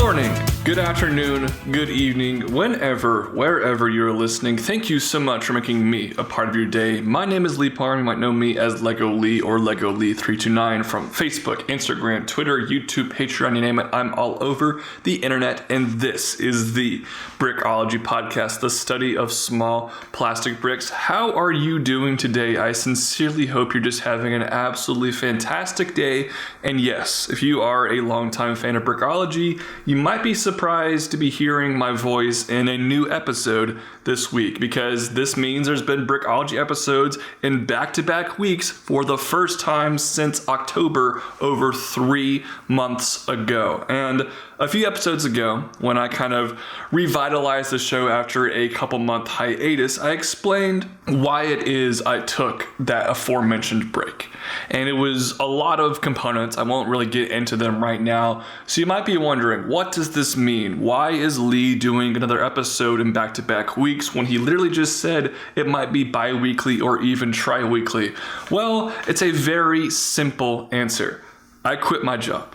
morning, good afternoon, good evening, whenever, wherever you're listening. Thank you so much for making me a part of your day. My name is Lee Parham. You might know me as Lego Lee or Lego Lee 329 from Facebook, Instagram, Twitter, YouTube, Patreon, you name it. I'm all over the internet, and this is the Brickology podcast, the study of small plastic bricks. How are you doing today? I sincerely hope you're just having an absolutely fantastic day. And yes, if you are a longtime fan of Brickology, you might be surprised to be hearing my voice in a new episode this week, because this means there's been Brickology episodes in back-to-back weeks for the first time since October, over 3 months ago. And a few episodes ago, when I kind of revitalized the show after a couple month hiatus, I explained why it is I took that aforementioned break. And it was a lot of components. I won't really get into them right now. So you might be wondering, what does this mean? Why is Lee doing another episode in back-to-back weeks when he literally just said it might be bi-weekly or even tri-weekly? Well, it's a very simple answer. I quit my job.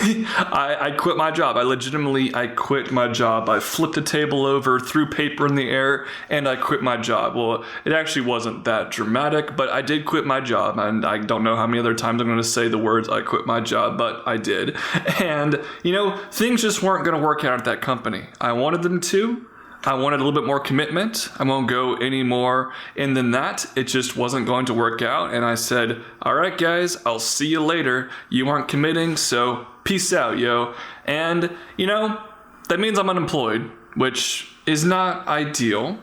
I quit my job. I quit my job. I flipped a table over, threw paper in the air, and I quit my job. Well, it actually wasn't that dramatic, but I did quit my job. And I don't know how many other times I'm going to say the words I quit my job, but I did. And, things just weren't going to work out at that company. I wanted them to. I wanted a little bit more commitment. I won't go any more in than that. It just wasn't going to work out. And I said, all right, guys, I'll see you later. You aren't committing, so peace out, yo. And, that means I'm unemployed, which is not ideal.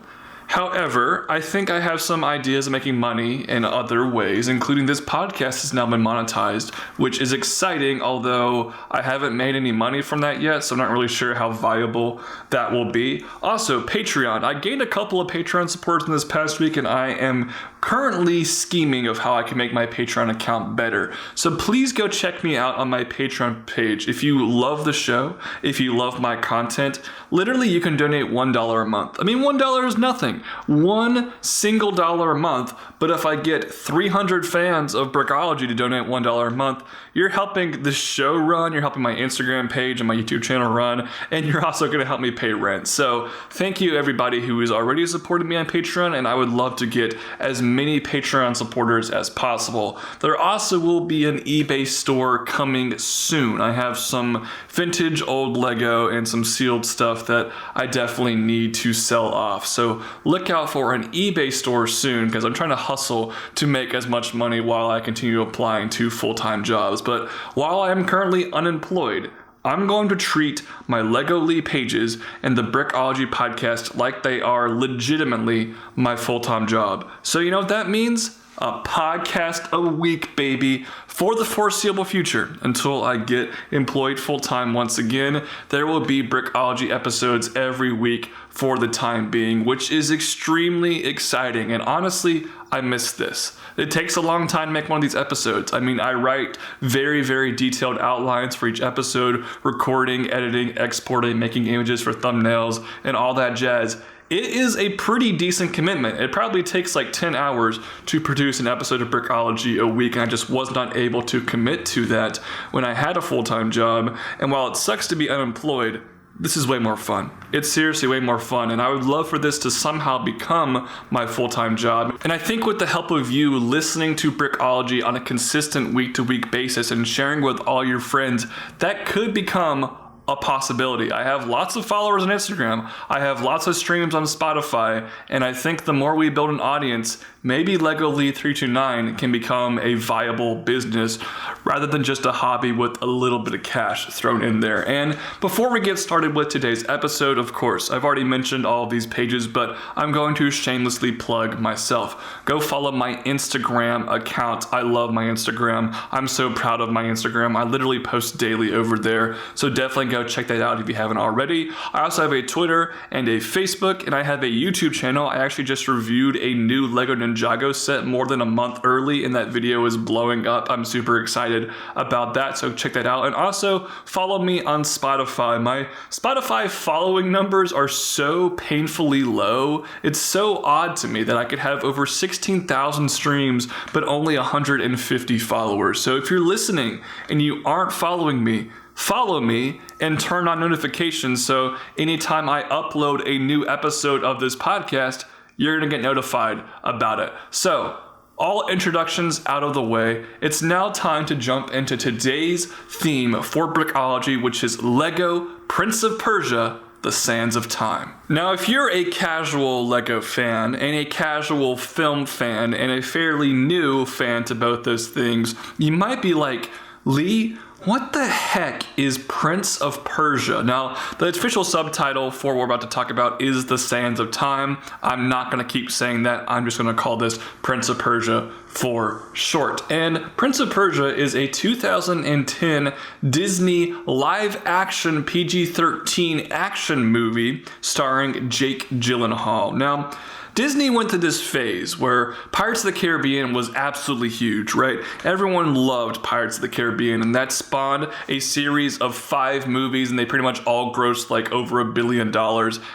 However, I think I have some ideas of making money in other ways, including this podcast has now been monetized, which is exciting, although I haven't made any money from that yet, so I'm not really sure how viable that will be. Also, Patreon. I gained a couple of Patreon supporters in this past week, and I am currently scheming of how I can make my Patreon account better. So please go check me out on my Patreon page. If you love the show, if you love my content, literally you can donate $1 a month. I mean, $1 is nothing. One single dollar a month. But if I get 300 fans of Brickology to donate $1 a month, you're helping the show run, you're helping my Instagram page and my YouTube channel run, and you're also going to help me pay rent. So thank you everybody who has already supported me on Patreon, and I would love to get as many Patreon supporters as possible. There also will be an eBay store coming soon. I have some vintage old Lego and some sealed stuff that I definitely need to sell off. So look out for an eBay store soon, because I'm trying to hustle to make as much money while I continue applying to full-time jobs. But while I'm currently unemployed, I'm going to treat my Lego Lee pages and the Brickology podcast like they are legitimately my full-time job. So you know what that means? A podcast a week, baby, for the foreseeable future. Until I get employed full-time once again, there will be Brickology episodes every week for the time being, which is extremely exciting. And honestly, I miss this. It takes a long time to make one of these episodes. I mean, I write very, very detailed outlines for each episode, recording, editing, exporting, making images for thumbnails, and all that jazz. It is a pretty decent commitment. It probably takes like 10 hours to produce an episode of Brickology a week, and I just was not able to commit to that when I had a full-time job. And while it sucks to be unemployed, this is way more fun. It's seriously way more fun, and I would love for this to somehow become my full-time job. And I think with the help of you listening to Brickology on a consistent week-to-week basis and sharing with all your friends, that could become a possibility. I have lots of followers on Instagram. I have lots of streams on Spotify, and I think the more we build an audience, maybe Lego Lee 329 can become a viable business rather than just a hobby with a little bit of cash thrown in there. And before we get started with today's episode, of course, I've already mentioned all of these pages, but I'm going to shamelessly plug myself. Go follow my Instagram account. I love my Instagram. I'm so proud of my Instagram. I literally post daily over there, so definitely go check that out if you haven't already. I also have a Twitter and a Facebook, and I have a YouTube channel. I actually just reviewed a new Lego Ninjago set more than a month early, and that video is blowing up. I'm super excited about that, so check that out. And also follow me on Spotify. My Spotify following numbers are so painfully low. It's so odd to me that I could have over 16,000 streams but only 150 followers. So if you're listening and you aren't following me, follow me, and turn on notifications so anytime I upload a new episode of this podcast, you're going to get notified about it. So, all introductions out of the way, it's now time to jump into today's theme for Brickology, which is LEGO Prince of Persia: The Sands of Time. Now, if you're a casual LEGO fan and a casual film fan and a fairly new fan to both those things, you might be like, Lee, what the heck is Prince of Persia? Now, the official subtitle for what we're about to talk about is The Sands of Time. I'm not going to keep saying that. I'm just going to call this Prince of Persia for short. And Prince of Persia is a 2010 Disney live-action PG-13 action movie starring Jake Gyllenhaal. Now, Disney went through this phase where Pirates of the Caribbean was absolutely huge, right? Everyone loved Pirates of the Caribbean, and that spawned a series of 5 movies, and they pretty much all grossed like over $1 billion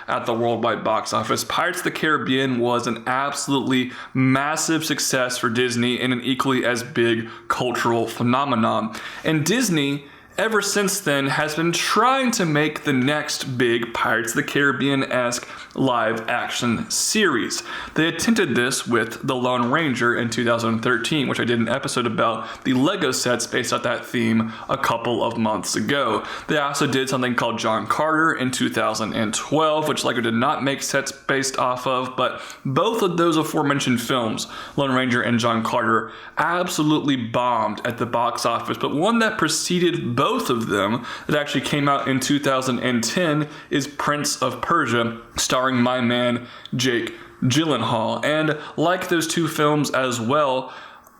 at the worldwide box office. Pirates of the Caribbean was an absolutely massive success for Disney and an equally as big cultural phenomenon. And Disney, ever since then, has been trying to make the next big Pirates of the Caribbean-esque live-action series. They attempted this with The Lone Ranger in 2013, which I did an episode about the LEGO sets based off that theme a couple of months ago. They also did something called John Carter in 2012, which LEGO did not make sets based off of, but both of those aforementioned films, Lone Ranger and John Carter, absolutely bombed at the box office. But one that preceded both of them, that actually came out in 2010, is Prince of Persia, starring my man Jake Gyllenhaal. And like those two films as well,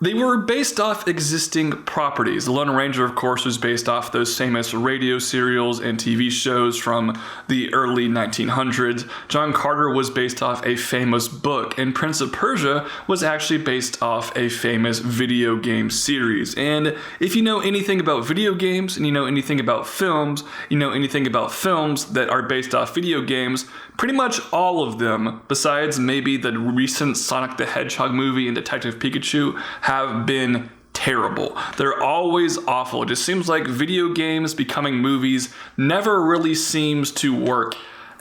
they were based off existing properties. The Lone Ranger, of course, was based off those famous radio serials and TV shows from the early 1900s. John Carter was based off a famous book, and Prince of Persia was actually based off a famous video game series. And if you know anything about video games, and you know anything about films, you know anything about films that are based off video games, pretty much all of them, besides maybe the recent Sonic the Hedgehog movie and Detective Pikachu, have been terrible. They're always awful. It just seems like video games becoming movies never really seems to work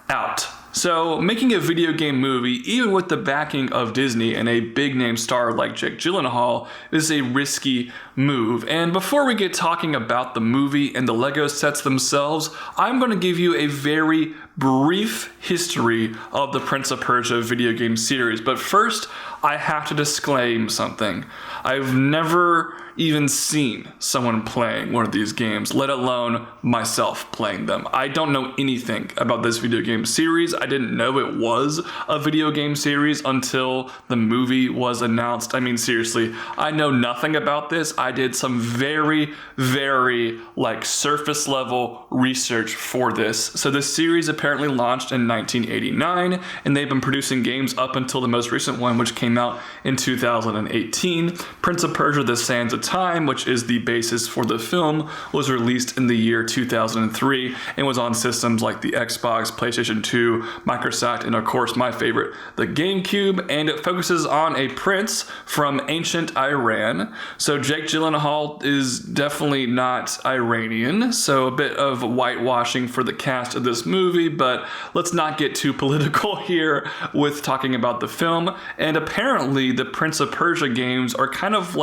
out. So making a video game movie, even with the backing of Disney and a big name star like Jake Gyllenhaal, is a risky move. And before we get talking about the movie and the LEGO sets themselves, I'm going to give you a very brief history of the Prince of Persia video game series. But first, I have to disclaim something. I've never even seen someone playing one of these games, let alone myself playing them. I don't know anything about this video game series. I didn't know it was a video game series until the movie was announced. I mean, seriously, I know nothing about this. I did some very, very surface level research for this. So this series apparently launched in 1989, and they've been producing games up until the most recent one, which came out in 2018. Prince of Persia: The Sands of Time, which is the basis for the film, was released in the year 2003 and was on systems like the Xbox, PlayStation 2, Microsoft, and of course my favorite, the GameCube. And it focuses on a prince from ancient Iran. So Jake Gyllenhaal is definitely not Iranian, so a bit of whitewashing for the cast of this movie, but let's not get too political here with talking about the film. And apparently the Prince of Persia games are kind of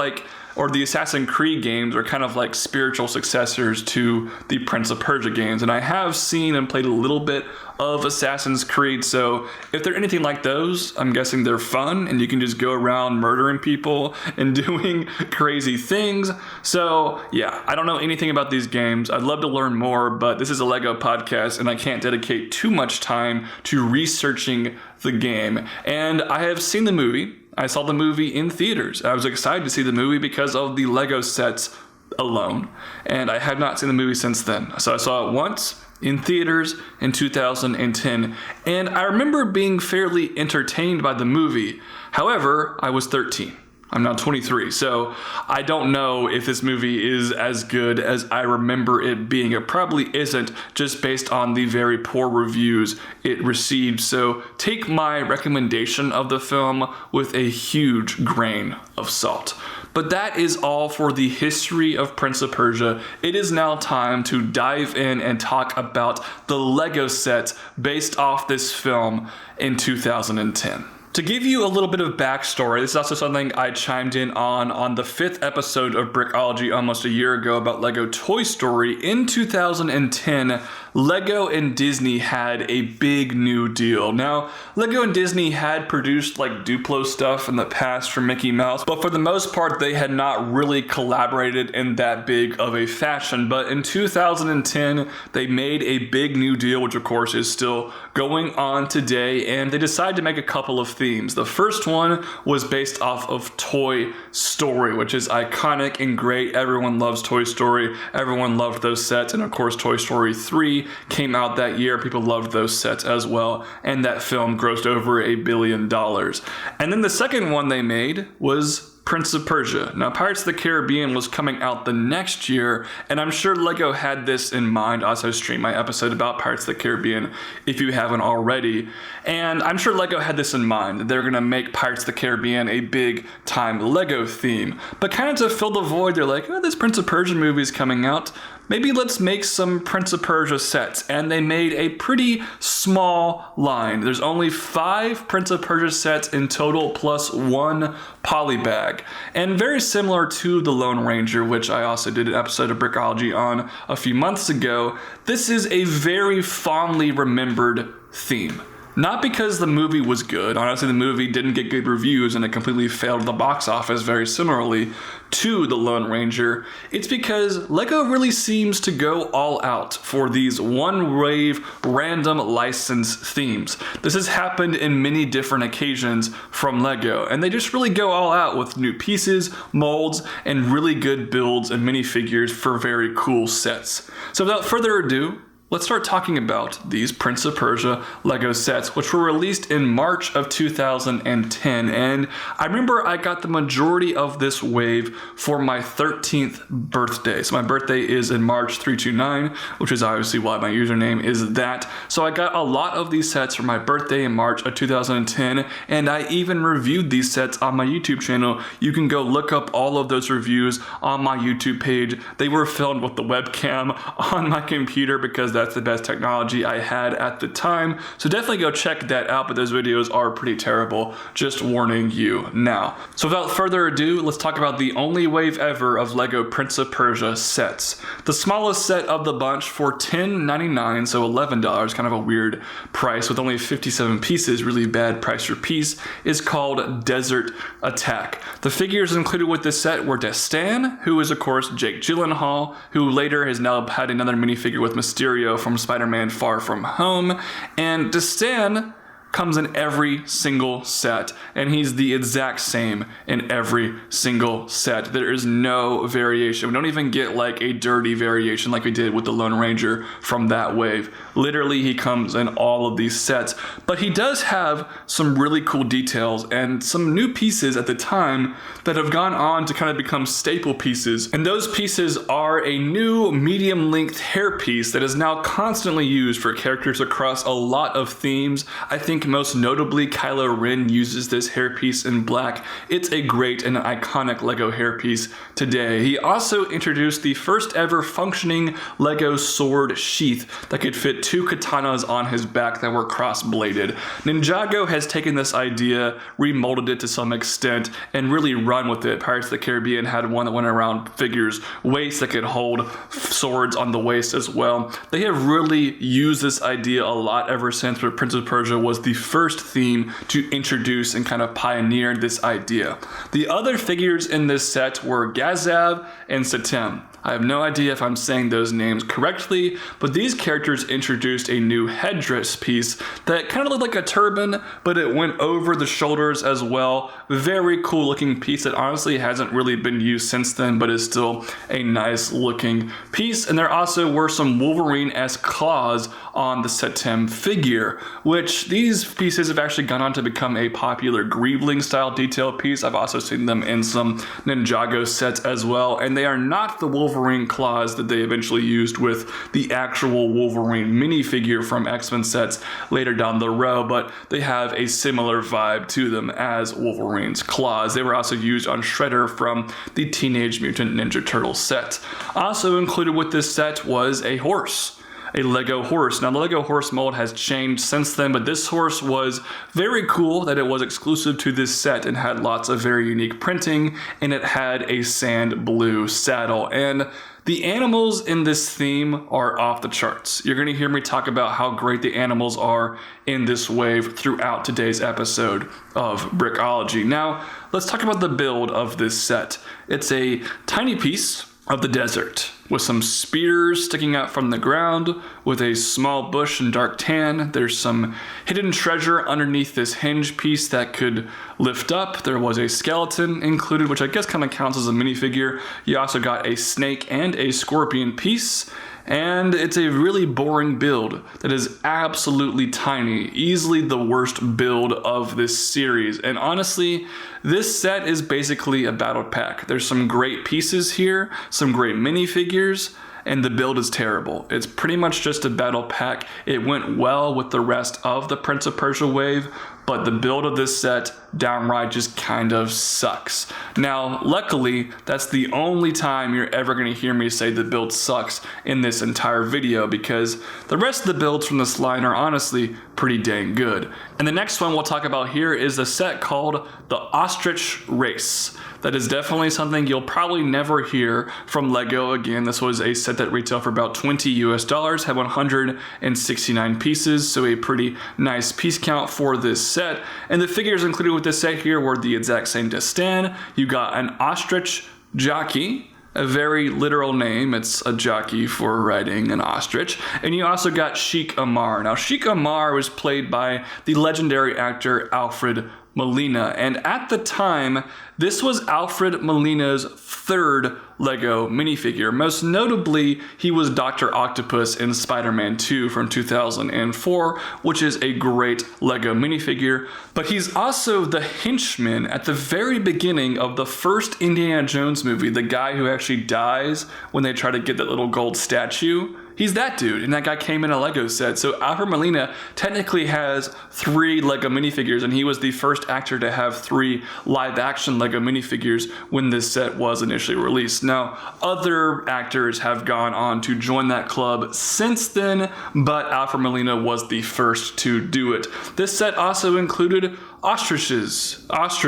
or the Assassin's Creed games are kind of like spiritual successors to the Prince of Persia games. And I have seen and played a little bit of Assassin's Creed, so if they're anything like those, I'm guessing they're fun, and you can just go around murdering people and doing crazy things. So yeah, I don't know anything about these games. I'd love to learn more, but this is a LEGO podcast, and I can't dedicate too much time to researching the game. And I have seen the movie. I saw the movie in theaters. I was excited to see the movie because of the LEGO sets alone, and I have not seen the movie since then. So I saw it once in theaters in 2010, and I remember being fairly entertained by the movie. However, I was 13. I'm now 23, so I don't know if this movie is as good as I remember it being. It probably isn't, just based on the very poor reviews it received. So take my recommendation of the film with a huge grain of salt. But that is all for the history of Prince of Persia. It is now time to dive in and talk about the Lego set based off this film in 2010. To give you a little bit of backstory, this is also something I chimed in on the 5th episode of Brickology almost a year ago about Lego Toy Story. In 2010, Lego and Disney had a big new deal. Now, Lego and Disney had produced like Duplo stuff in the past for Mickey Mouse, but for the most part, they had not really collaborated in that big of a fashion. But in 2010, they made a big new deal, which of course is still going on today, and they decided to make a couple of themes. The first one was based off of Toy Story, which is iconic and great. Everyone loves Toy Story. Everyone loved those sets, and of course, Toy Story 3 came out that year. People loved those sets as well, and that film grossed over $1 billion. And then the second one they made was Prince of Persia. Now, Pirates of the Caribbean was coming out the next year, and I'm sure Lego had this in mind. I also streamed my episode about Pirates of the Caribbean if you haven't already. And I'm sure Lego had this in mind. They're going to make Pirates of the Caribbean a big time Lego theme. But kind of to fill the void, they're like, oh, this Prince of Persia movie is coming out. Maybe let's make some Prince of Persia sets. And they made a pretty small line. There's only 5 Prince of Persia sets in total, plus 1 polybag. And very similar to the Lone Ranger, which I also did an episode of Brickology on a few months ago, this is a very fondly remembered theme. Not because the movie was good. Honestly, the movie didn't get good reviews and it completely failed at the box office very similarly to The Lone Ranger. It's because Lego really seems to go all out for these one-wave random license themes. This has happened in many different occasions from Lego, and they just really go all out with new pieces, molds, and really good builds and minifigures for very cool sets. So without further ado, let's start talking about these Prince of Persia Lego sets, which were released in March of 2010. And I remember I got the majority of this wave for my 13th birthday. So my birthday is in March 329, which is obviously why my username is that. So I got a lot of these sets for my birthday in March of 2010, and I even reviewed these sets on my YouTube channel. You can go look up all of those reviews on my YouTube page. They were filmed with the webcam on my computer because that's the best technology I had at the time. So definitely go check that out, but those videos are pretty terrible. Just warning you now. So without further ado, let's talk about the only wave ever of Lego Prince of Persia sets. The smallest set of the bunch for $10.99, so $11, kind of a weird price with only 57 pieces, really bad price per piece, is called Desert Attack. The figures included with this set were Destan, who is of course Jake Gyllenhaal, who later has now had another minifigure with Mysterio from Spider-Man Far From Home, and Destan comes in every single set, and he's the exact same in every single set. There is no variation. We don't even get like a dirty variation like we did with the Lone Ranger from that wave. Literally, he comes in all of these sets, but he does have some really cool details and some new pieces at the time that have gone on to kind of become staple pieces. And those pieces are a new medium-length hairpiece that is now constantly used for characters across a lot of themes. I think most notably Kylo Ren uses this hairpiece in black. It's a great and iconic Lego hairpiece today. He also introduced the first ever functioning Lego sword sheath that could fit 2 katanas on his back that were cross-bladed. Ninjago has taken this idea, remolded it to some extent, and really run with it. Pirates of the Caribbean had one that went around figures' waist that could hold swords on the waist as well. They have really used this idea a lot ever since, but Prince of Persia was the first theme to introduce and kind of pioneer this idea. The other figures in this set were Gazav and Satem. I have no idea if I'm saying those names correctly, but these characters introduced a new headdress piece that kind of looked like a turban, but it went over the shoulders as well. Very cool looking piece that honestly hasn't really been used since then, but is still a nice looking piece. And there also were some Wolverine-esque claws on the Satem figure, which these pieces have actually gone on to become a popular Greebling style detail piece. I've also seen them in some Ninjago sets as well, and they are not the Wolverine Wolverine claws that they eventually used with the actual Wolverine minifigure from X-Men sets later down the road, but they have a similar vibe to them as Wolverine's claws. They were also used on Shredder from the Teenage Mutant Ninja Turtles set. Also included with this set was a horse. A Lego horse. Now the Lego horse mold has changed since then, but this horse was very cool that it was exclusive to this set and had lots of very unique printing, and it had a sand blue saddle. And the animals in this theme are off the charts. You're going to hear me talk about how great the animals are in this wave throughout today's episode of Brickology. Now, let's talk about the build of this set. It's a tiny piece of the desert with some spears sticking out from the ground with a small bush and dark tan. There's some hidden treasure underneath this hinge piece that could lift up. There was a skeleton included, which I guess kind of counts as a minifigure. You also got a snake and a scorpion piece. And it's a really boring build that is absolutely tiny, easily the worst build of this series. And honestly, this set is basically a battle pack. There's some great pieces here, some great minifigures, and the build is terrible. It's pretty much just a battle pack. It went well with the rest of the Prince of Persia wave, but the build of this set downright just kind of sucks. Now, luckily, that's the only time you're ever going to hear me say the build sucks in this entire video, because the rest of the builds from this line are honestly pretty dang good. And the next one we'll talk about here is the set called the Ostrich Race. That is definitely something you'll probably never hear from Lego again. This was a set that retailed for about $20 US, had 169 pieces, so a pretty nice piece count for this set. And the figures included with this set here were the exact same Destan. You got an ostrich jockey, a very literal name. It's a jockey for riding an ostrich. And you also got Sheikh Amar. Now, Sheikh Amar was played by the legendary actor Alfred Molina, and at the time, this was Alfred Molina's third Lego minifigure. Most notably, he was Dr. Octopus in Spider-Man 2 from 2004, which is a great Lego minifigure, but he's also the henchman at the very beginning of the first Indiana Jones movie, the guy who actually dies when they try to get that little gold statue. He's that dude, and that guy came in a Lego set. So Alfred Molina technically has 3 Lego minifigures, and he was the first actor to have 3 live-action Lego minifigures when this set was initially released. Now, other actors have gone on to join that club since then, but Alfred Molina was the first to do it. This set also included ostriches. That's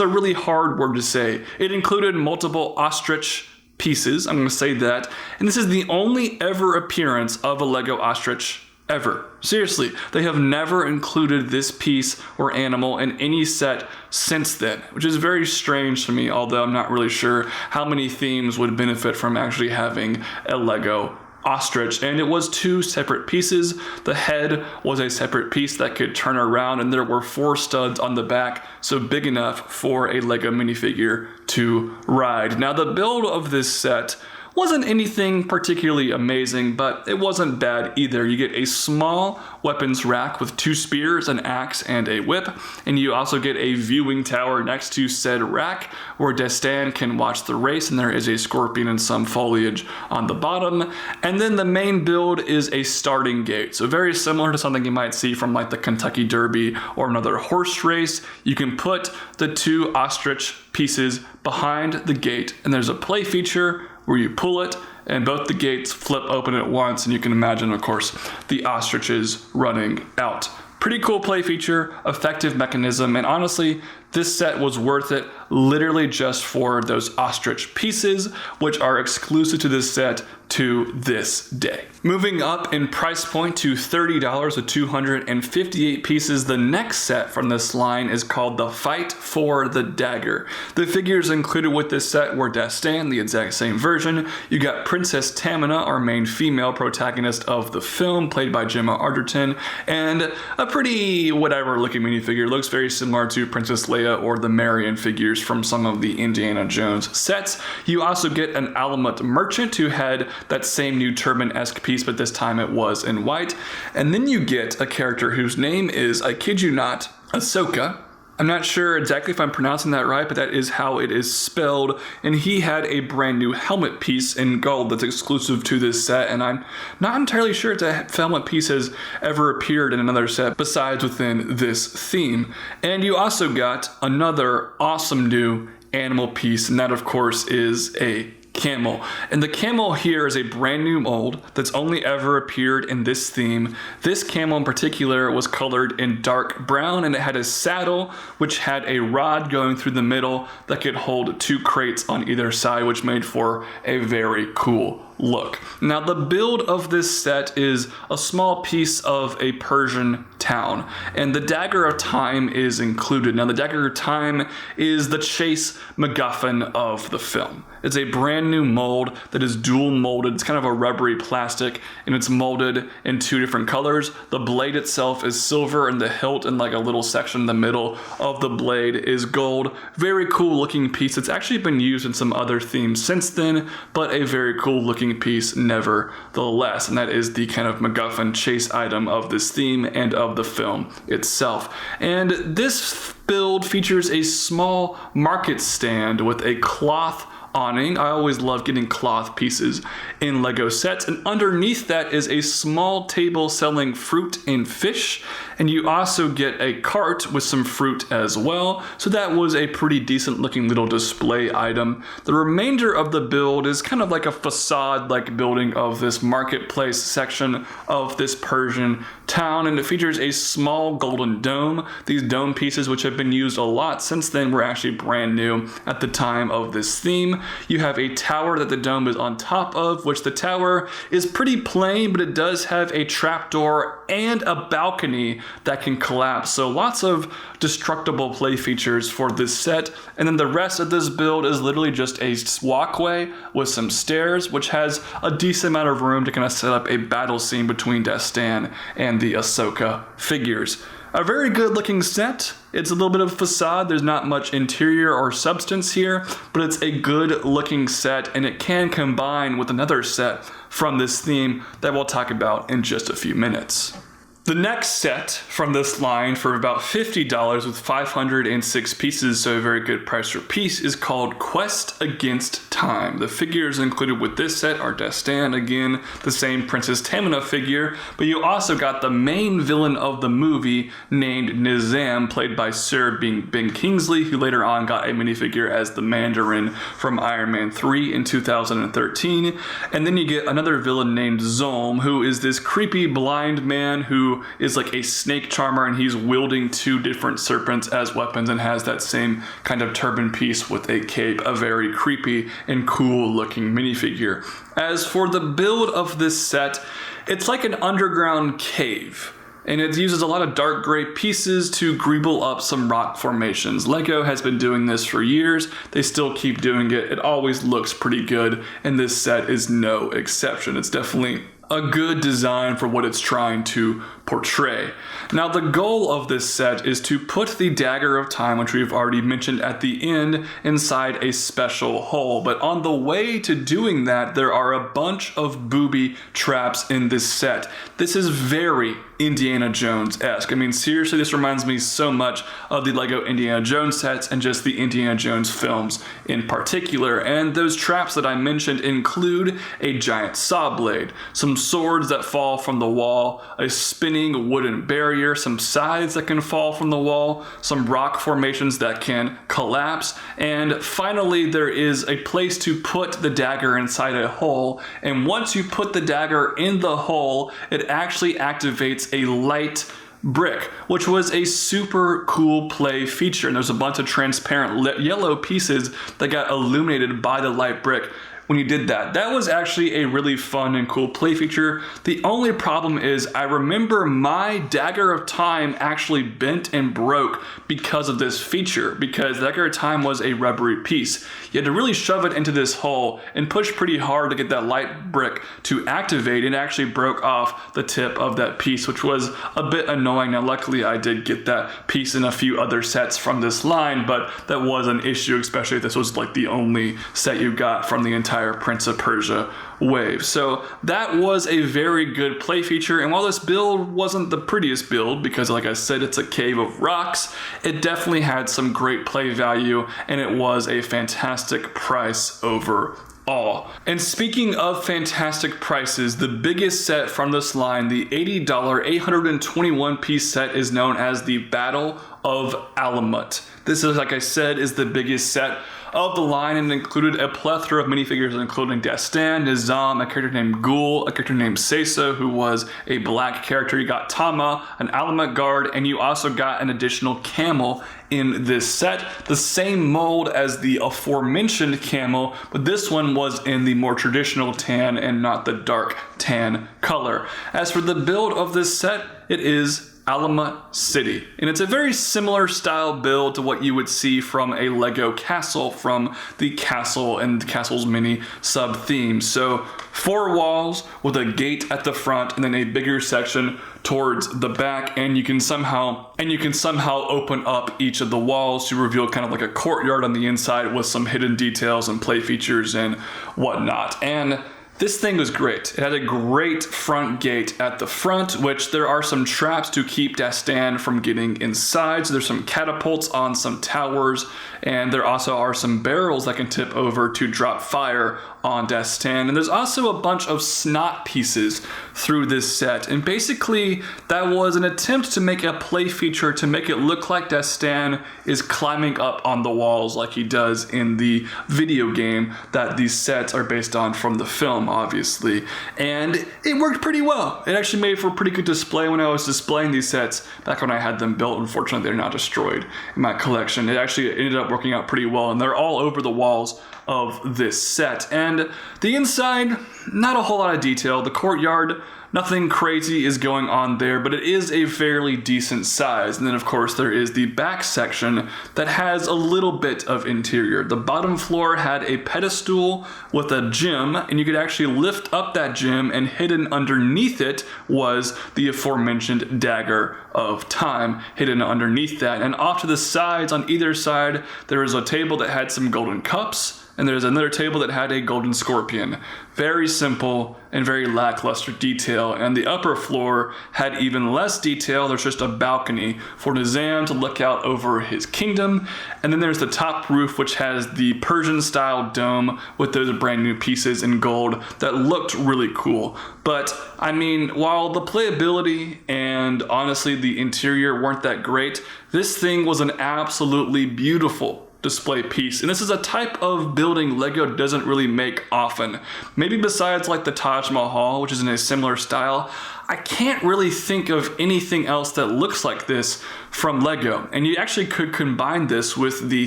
a really hard word to say. It included multiple ostrich pieces, I'm going to say that, and this is the only ever appearance of a Lego ostrich ever. Seriously, they have never included this piece or animal in any set since then, which is very strange to me, although I'm not really sure how many themes would benefit from actually having a Lego ostrich. And it was 2 separate pieces. The head was a separate piece that could turn around, and there were 4 studs on the back, so big enough for a Lego minifigure to ride. Now, the build of this set wasn't anything particularly amazing, but it wasn't bad either. You get a small weapons rack with 2 spears, an axe, and a whip, and you also get a viewing tower next to said rack where Destan can watch the race, and there is a scorpion and some foliage on the bottom. And then the main build is a starting gate, so very similar to something you might see from like the Kentucky Derby or another horse race. You can put the 2 ostrich pieces behind the gate, and there's a play feature where you pull it and both the gates flip open at once, and you can imagine, of course, the ostriches running out. Pretty cool play feature, effective mechanism, and honestly, this set was worth it literally just for those ostrich pieces, which are exclusive to this set to this day. Moving up in price point to $30 with 258 pieces, the next set from this line is called the Fight for the Dagger. The figures included with this set were Destan, the exact same version. You got Princess Tamina, our main female protagonist of the film, played by Gemma Arterton, and a pretty whatever looking minifigure. Looks very similar to Princess Leia or the Marion figures from some of the Indiana Jones sets. You also get an Alamut merchant who had that same new turban-esque piece, but this time it was in white. And then you get a character whose name is, I kid you not, Ahsoka. I'm not sure exactly if I'm pronouncing that right, but that is how it is spelled. And he had a brand new helmet piece in gold that's exclusive to this set. And I'm not entirely sure if that helmet piece has ever appeared in another set besides within this theme. And you also got another awesome new animal piece, and that of course is a camel. And the camel here is a brand new mold that's only ever appeared in this theme. This camel in particular was colored in dark brown, and it had a saddle which had a rod going through the middle that could hold 2 crates on either side, which made for a very cool look. Now the build of this set is a small piece of a Persian town, and the Dagger of Time is included. Now the Dagger of Time is the chase MacGuffin of the film. It's a brand new mold that is dual molded. It's kind of a rubbery plastic, and it's molded in 2 different colors. The blade itself is silver, and the hilt and like a little section in the middle of the blade is gold. Very cool looking piece. It's actually been used in some other themes since then, but a very cool looking piece nevertheless. And that is the kind of MacGuffin chase item of this theme and of the film itself. And this build features a small market stand with a cloth awning. I always love getting cloth pieces in Lego sets, and underneath that is a small table selling fruit and fish, and you also get a cart with some fruit as well, so that was a pretty decent looking little display item. The remainder of the build is kind of like a facade like building of this marketplace section of this Persian town, and it features a small golden dome. These dome pieces, which have been used a lot since then, were actually brand new at the time of this theme. You have a tower that the dome is on top of, which the tower is pretty plain, but it does have a trapdoor and a balcony that can collapse. So lots of destructible play features for this set. And then the rest of this build is literally just a walkway with some stairs, which has a decent amount of room to kind of set up a battle scene between Dastan and the Ahsoka figures. A very good looking set. It's a little bit of facade. There's not much interior or substance here, but it's a good looking set, and it can combine with another set from this theme that we'll talk about in just a few minutes. The next set from this line for about $50 with 506 pieces, so a very good price per piece, is called Quest Against Time. The figures included with this set are Dastan, again, the same Princess Tamina figure, but you also got the main villain of the movie named Nizam, played by Sir Ben Kingsley, who later on got a minifigure as the Mandarin from Iron Man 3 in 2013. And then you get another villain named Zolm, who is this creepy blind man who is like a snake charmer, and he's wielding 2 different serpents as weapons and has that same kind of turban piece with a cape. A very creepy and cool looking minifigure. As for the build of this set, it's like an underground cave, and it uses a lot of dark gray pieces to greeble up some rock formations. Lego has been doing this for years. They still keep doing it. It always looks pretty good, and this set is no exception. It's definitely a good design for what it's trying to portray. Now the goal of this set is to put the Dagger of Time, which we've already mentioned at the end, inside a special hole. But on the way to doing that, there are a bunch of booby traps in this set. This is very Indiana Jones-esque. I mean, seriously, this reminds me so much of the Lego Indiana Jones sets and just the Indiana Jones films in particular. And those traps that I mentioned include a giant saw blade, some swords that fall from the wall, a spinning wooden barrier, some scythes that can fall from the wall, some rock formations that can collapse, and finally there is a place to put the dagger inside a hole. And once you put the dagger in the hole, it actually activates a light brick, which was a super cool play feature. And there's a bunch of transparent yellow pieces that got illuminated by the light brick when you did that. That was actually a really fun and cool play feature. The only problem is I remember my Dagger of Time actually bent and broke because of this feature, because Dagger of Time was a rubbery piece. You had to really shove it into this hole and push pretty hard to get that light brick to activate, and actually broke off the tip of that piece, which was a bit annoying. Now luckily I did get that piece in a few other sets from this line, but that was an issue, especially if this was like the only set you got from the entire entire Prince of Persia wave. So that was a very good play feature, and while this build wasn't the prettiest build, because like I said, it's a cave of rocks, it definitely had some great play value, and it was a fantastic price overall. And speaking of fantastic prices, the biggest set from this line, the $80 821 piece set, is known as the Battle of Alamut. This is, like I said, is the biggest set of the line, and included a plethora of minifigures including Dastan, Nizam, a character named Ghoul, a character named Sesa, who was a black character. You got Tama, an Alamut guard, and you also got an additional camel in this set. The same mold as the aforementioned camel, but this one was in the more traditional tan and not the dark tan color. As for the build of this set, it is Alamut City, and it's a very similar style build to what you would see from a Lego castle from the castle and the castle's mini sub themes. So 4 walls with a gate at the front and then a bigger section towards the back, and you can somehow open up each of the walls to reveal kind of like a courtyard on the inside with some hidden details and play features and whatnot. And this thing was great. It had a great front gate at the front, which there are some traps to keep Dastan from getting inside. So there's some catapults on some towers, and there also are some barrels that can tip over to drop fire on Dastan. And there's also a bunch of snot pieces through this set. And basically, that was an attempt to make a play feature to make it look like Dastan is climbing up on the walls like he does in the video game that these sets are based on from the film, obviously. And it worked pretty well. It actually made for a pretty good display when I was displaying these sets back when I had them built. Unfortunately, they're not destroyed in my collection. It actually ended up working out pretty well, and they're all over the walls of this set. And the inside, not a whole lot of detail. The courtyard, nothing crazy is going on there, but it is a fairly decent size. And then of course there is the back section that has a little bit of interior. The bottom floor had a pedestal with a gem, and you could actually lift up that gem, and hidden underneath it was the aforementioned Dagger of Time hidden underneath that. And off to the sides, on either side, there was a table that had some golden cups, and there's another table that had a golden scorpion. Very simple and very lackluster detail. And the upper floor had even less detail. There's just a balcony for Nizam to look out over his kingdom. And then there's the top roof, which has the Persian style dome with those brand new pieces in gold that looked really cool. But I mean, while the playability and honestly the interior weren't that great, this thing was an absolutely beautiful display piece. And this is a type of building Lego doesn't really make often. Maybe besides like the Taj Mahal, which is in a similar style, I can't really think of anything else that looks like this from Lego. And you actually could combine this with the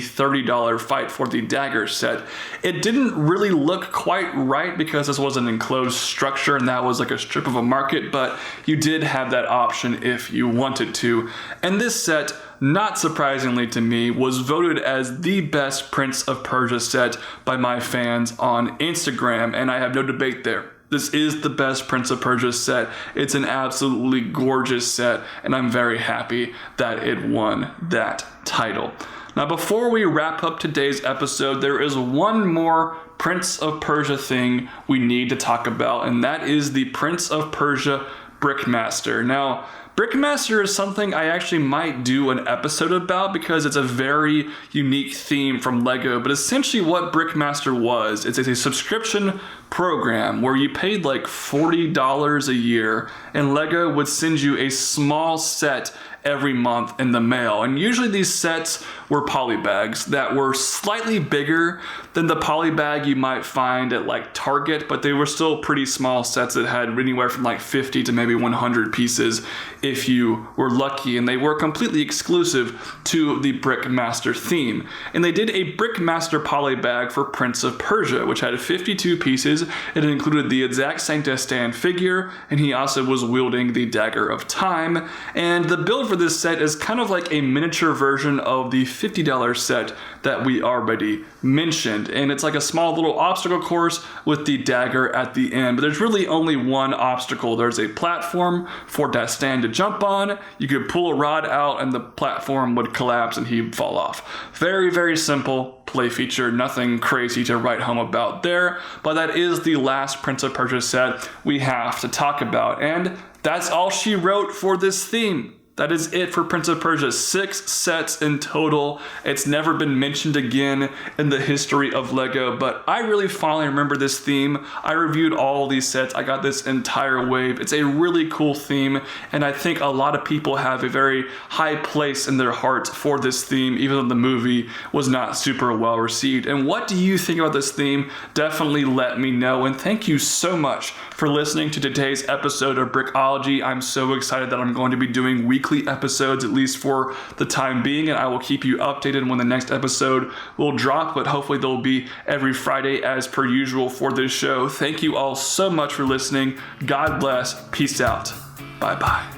$30 Fight for the Dagger set. It didn't really look quite right because this was an enclosed structure and that was like a strip of a market, but you did have that option if you wanted to. And this set, not surprisingly to me, was voted as the best Prince of Persia set by my fans on Instagram, and I have no debate there. This is the best Prince of Persia set. It's an absolutely gorgeous set, and I'm very happy that it won that title. Now, before we wrap up today's episode, there is one more Prince of Persia thing we need to talk about, and that is the Prince of Persia Brickmaster. Now, Brickmaster is something I actually might do an episode about because it's a very unique theme from Lego. But essentially what Brickmaster was, it's a subscription program where you paid like $40 a year and Lego would send you a small set every month in the mail. And usually these sets were polybags that were slightly bigger than the polybag you might find at like Target, but they were still pretty small sets that had anywhere from like 50 to maybe 100 pieces if you were lucky, and they were completely exclusive to the Brickmaster theme. And they did a Brickmaster polybag for Prince of Persia, which had 52 pieces. It included the exact Saint Dastan figure, and he also was wielding the Dagger of Time. And the build for this set is kind of like a miniature version of the $50 set that we already mentioned. And it's like a small little obstacle course with the dagger at the end. But there's really only one obstacle. There's a platform for Dastan to jump on. You could pull a rod out and the platform would collapse and he'd fall off. Very, very simple play feature, nothing crazy to write home about there, but that is the last Prince of Persia set we have to talk about. And that's all she wrote for this theme. That is it for Prince of Persia. 6 sets in total. It's never been mentioned again in the history of LEGO, but I really fondly remember this theme. I reviewed all these sets. I got this entire wave. It's a really cool theme, and I think a lot of people have a very high place in their hearts for this theme, even though the movie was not super well received. And what do you think about this theme? Definitely let me know, and thank you so much for listening to today's episode of Brickology. I'm so excited that I'm going to be doing weekly episodes, at least for the time being, and I will keep you updated when the next episode will drop, but hopefully they'll be every Friday as per usual for this show. Thank you all so much for listening. God bless. Peace out. Bye-bye.